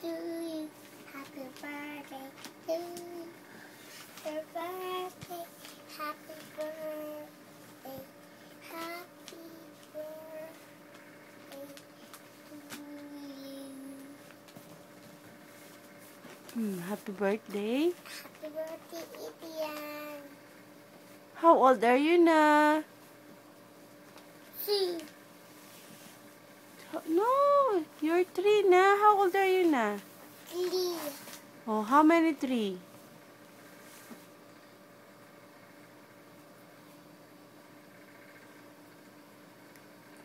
to you. Happy birthday to you. Happy birthday. Happy birthday. Happy birthday to you. Happy birthday. Happy birthday, Ian. How old are you na? See. No, you're 3 na. How old are you na? 3. Oh, how many 3?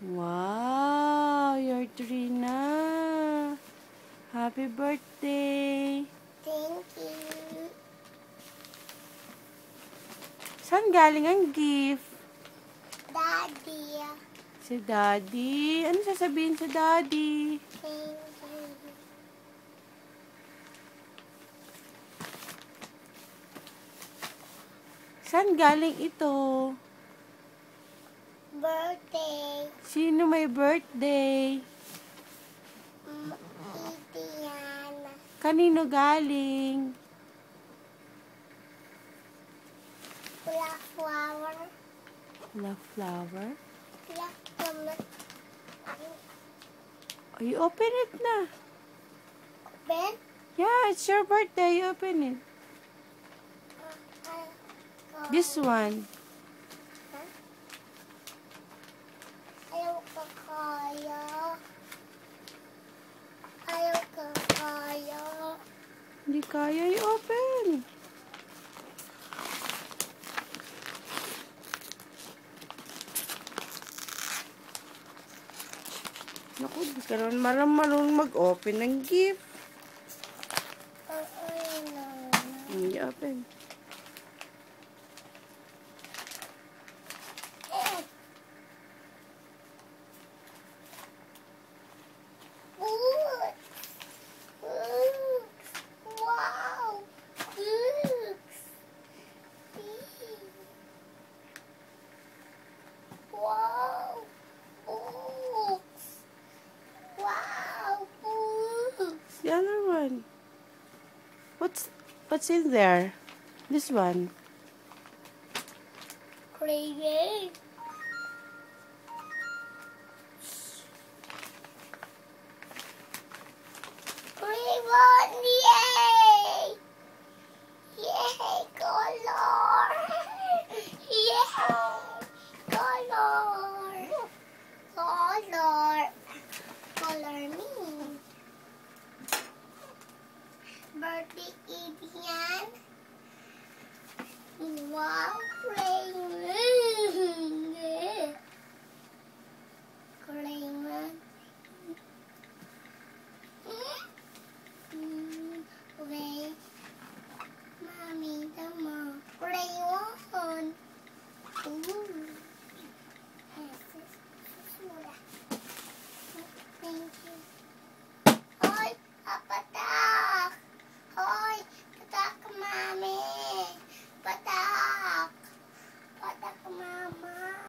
Wow, you're 3 na. Happy birthday. Thank you. Saan galing ang gift? Daddy. Si Daddy. Ano sasabihin sa Daddy? Thank you. Saan galing ito? Birthday. Sino may birthday? Ian. Kanino galing? Black flower. Love flower? Black tomato. Oh, you open it na. Ben? Yeah, it's your birthday. You open it. This one. Ayaw ka kaya. Ayaw ka kaya. Hindi kaya i-open. Naku, di ka naman marunong mag-open ng gift. Hindi open. Wow! Wow! Books! Wow! Books! The other one. What's in there? This one. Crazy! Ribbon! Yay! Yay! Color! Yay! Color! Color! Color me! Birthday Ian! Wow! Raymond! Raymond! Wait, Mommy, come on. Rayon. Ooh. Yes, this is Thank you.